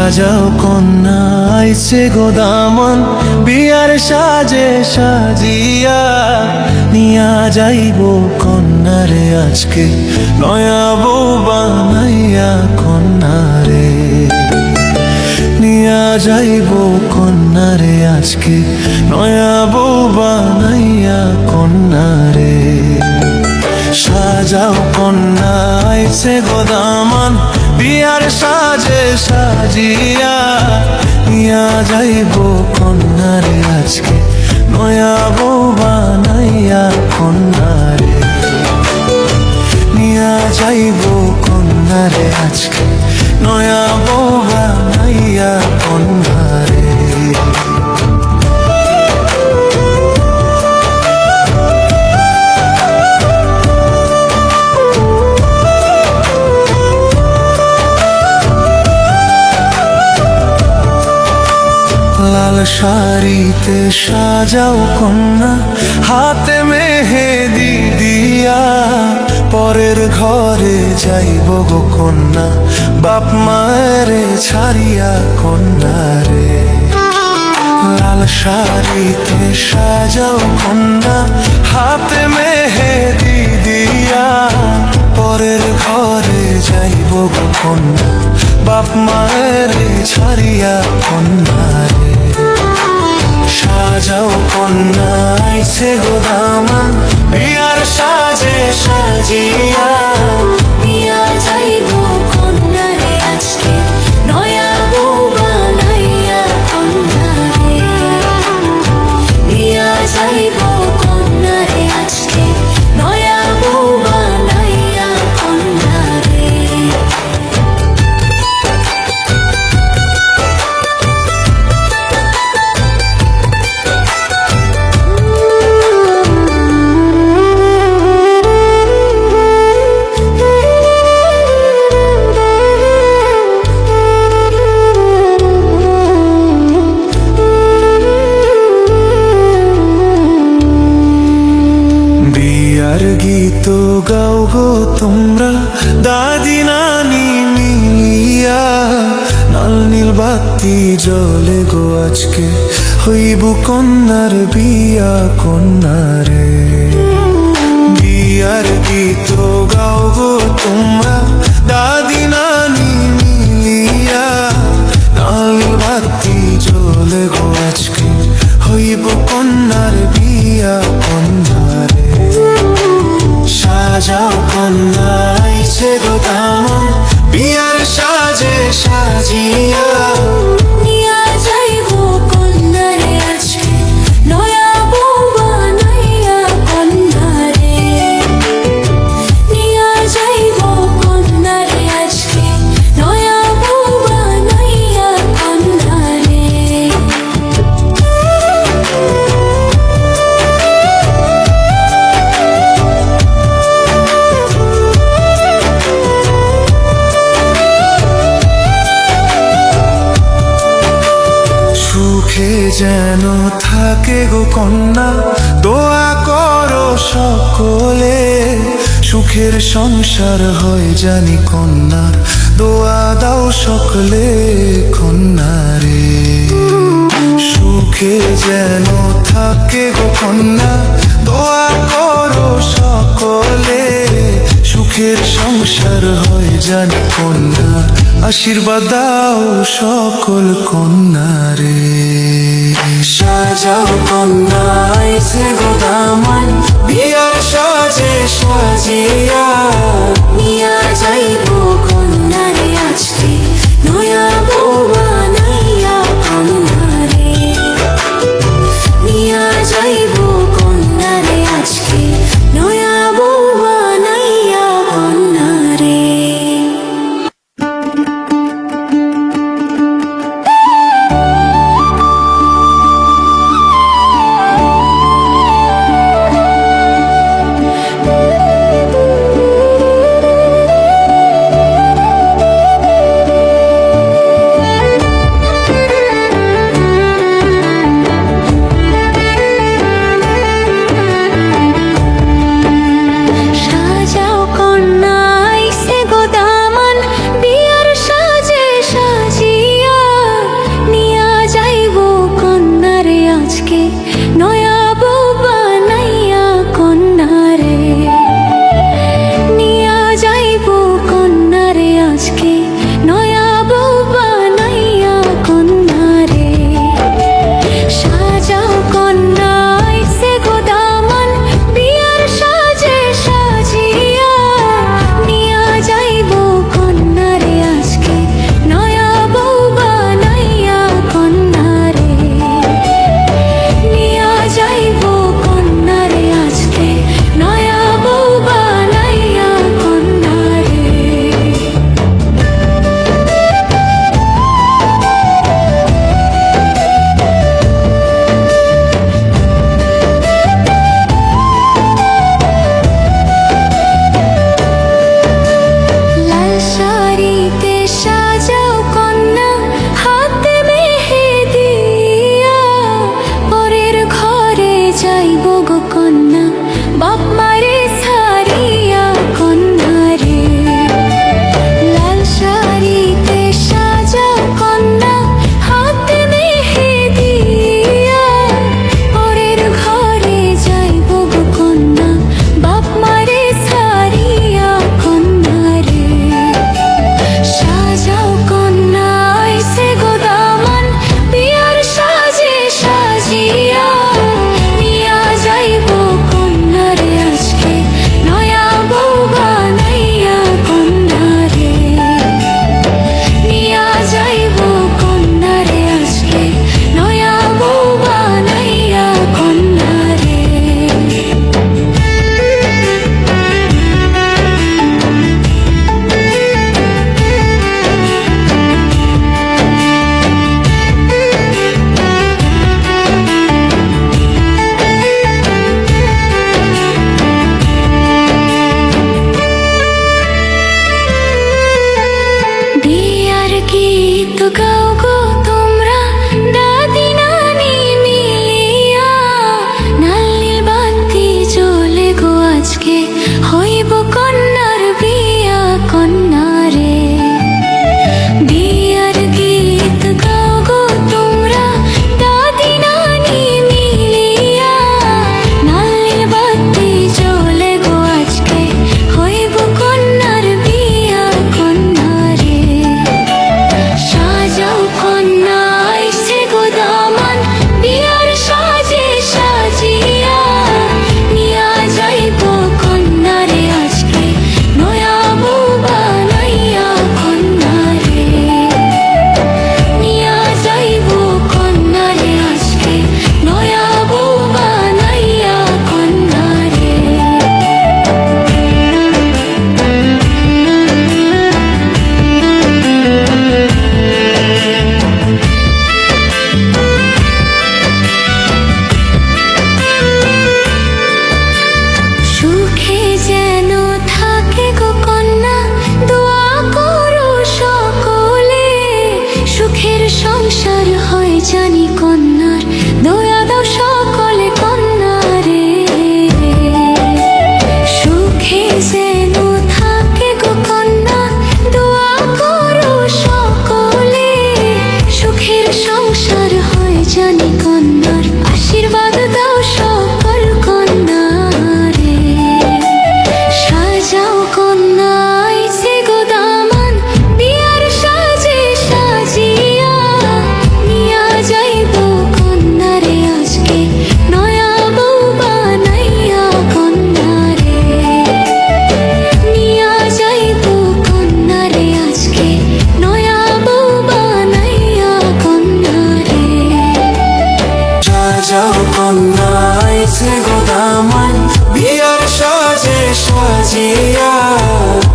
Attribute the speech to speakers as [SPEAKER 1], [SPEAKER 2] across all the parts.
[SPEAKER 1] সাজাও কন্যা আইছে গো দামান, বিয়ার সাজে সাজিয়া নিয়া যাইব কন্যারে আজকে, নয়া বউ বানাইয়া কন্যারে নিয়া যাইব কন্যারে আজকে, নয়া বউ বানাইয়া কন্যারে। সাজাও কন্যা আইছে গো দামান, বিয়ার সাজে সাজিয়া নিয়া যাইব কন্যারে আজকে, নয়া বউ বানাইয়া কন্যারে নিয়া যাইব কন্যারে আজকে, নয়া বউ বানাইয়া কন্যারে। লাল শাড়িতে সাজাও কন্যা, হাতে মেহেদি দিয়া পরের ঘরে যাইব গো কন্যা, বাপ মায়েরে ছাড়িয়া কন্যারে। লাল শাড়িতে সাজাও কন্যা, হাতে মেহেদি দিয়া পরের ঘরে যাইব গো কন্যা, বাপ মায়েরে ছাড়িয়া কন্যারে। সাজাও কন্যা আইছে গো দামান, বিয়ার সাজে সাজিয়া
[SPEAKER 2] নিয়া যাইব কন্যারে আজকে, নয়া বউ বানাইয়া কন্যারে নিয়া যাইব কন্যারে আজকে, নয়া বউ বানাইয়া কন্যারে।
[SPEAKER 1] গীত গাও গো তোমরা দাদি নানি মিলিয়া, লাল নীল বাতি জ্বলে গো আজকে, হইব কন্যার বিয়া কন্যারে। বিয়ার গীত গাও গো তোমরা দাদি নানি মিলিয়া, লাল বাতি জ্বলে গো আজকে, হইব কন্যার বিয়া কন্যারে। সাজাও কন্যা আইছে গো দামান, বিয়ার সাজে সাজিয়া
[SPEAKER 2] নিয়া যাইব কন্যারে আজকে, নয়া বউ বানাইয়া কন্যারে নিয়া যাইব কন্যারে আজকে, নয়া বউ বানাইয়া কন্যারে।
[SPEAKER 1] সুখে যেন থাকে গো কন্যা, দোয়া করো সকলে, সুখের সংসার হয় জানি কন্যার, দোয়া দাও সকলে কন্যারে। সুখে যেন থাকে গো কন্যা, দোয়া করো সকলে, সুখের সংসার হয় জানি কন্যা, আশীর্বাদ দাও সকল কন্যারে। সাজাও কন্যা আইছে গো দামান, বিয়ার সাজে সাজিয়া
[SPEAKER 2] নিয়া যাইব কন্যারে আজকে, নয়া বউ বানাইয়া কন্যারে নিয়া যাইব কন্যারে আজকে, নয়া বউ বানাইয়া কন্যারে। যেন থাকে গো কন্যা, দোয়া করো সকলে, সুখের সংসার হয় জানি কন্যার, আশীর্বাদ দাও সকল কন্যারে। সাজাও কন্যা আইছে গো দামান, বিয়ার সাজে সাজিয়া, নিয়া যাইব কন্যারে আজকে, নয়া বউ বানাইয়া কন্যারে। নিয়া যাইব কন্যারে আজকে, নয়া বউ বানাইয়া কন্যারে।
[SPEAKER 1] সাজাও কন্যা আইছে গো দামান, বিয়ার সাজে সাজিয়া,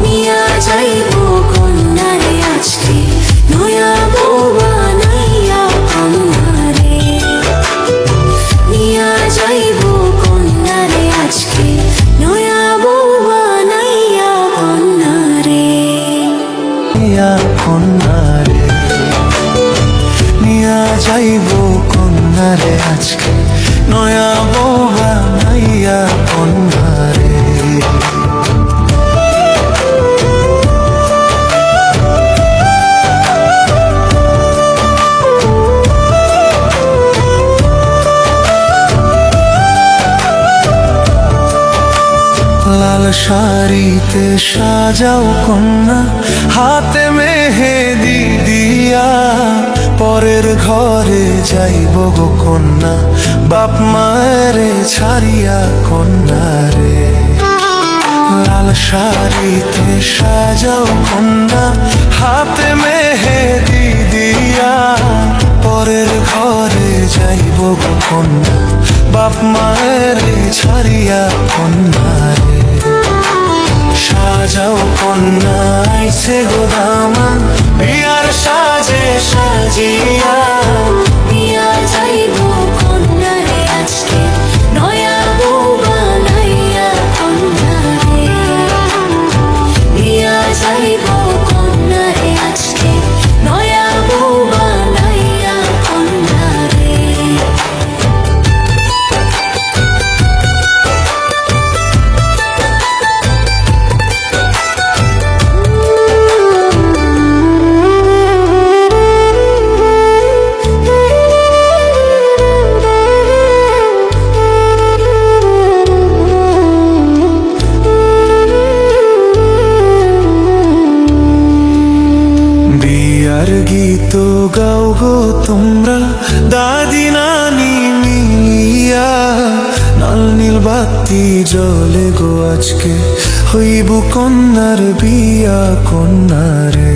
[SPEAKER 2] নিয়া যাইব কন্যারে আজকে, নয়া বউ বানাইয়া কন্যারে। নিয়া যাইব কন্যারে আজকে, নয়া বউ বানাইয়া কন্যারে।
[SPEAKER 1] নিয়া কন্যারে, নিয়া যাইব কন্যারে আজকে, নয়া বউ বানাইয়া কন্যারে। লাল শাড়িতে সাজাও কন্যা, হাতে মেহেদি দিয়া, পরের ঘরে যাইব গো কন্যা, বাপ মায়েরে ছাড়িয়া কন্যারে। লাল শাড়িতে সাজাও কন্যা, হাতে মেহেদি দিয়া, পরের ঘরে যাইব গো কন্যা, বাপ মায়েরে ছাড়িয়া কন্যারে। সাজাও কন্যা আইছে গো দামান, বিয়ার সাজে সাজিয়া,
[SPEAKER 2] নিয়া যাইব কন্যারে আজকে, নয়া বউ বানাইয়া কন্যারে। নিয়া যাইব কন্যারে আজকে, নয়া বউ বানাইয়া কন্যারে।
[SPEAKER 1] বিয়ার গীত গাও গো তোমরা, দাদি নানি মিলিয়া, লাল নীল বাতি জ্বলে গো আজকে, হইব কন্যার বিয়া কন্যারে।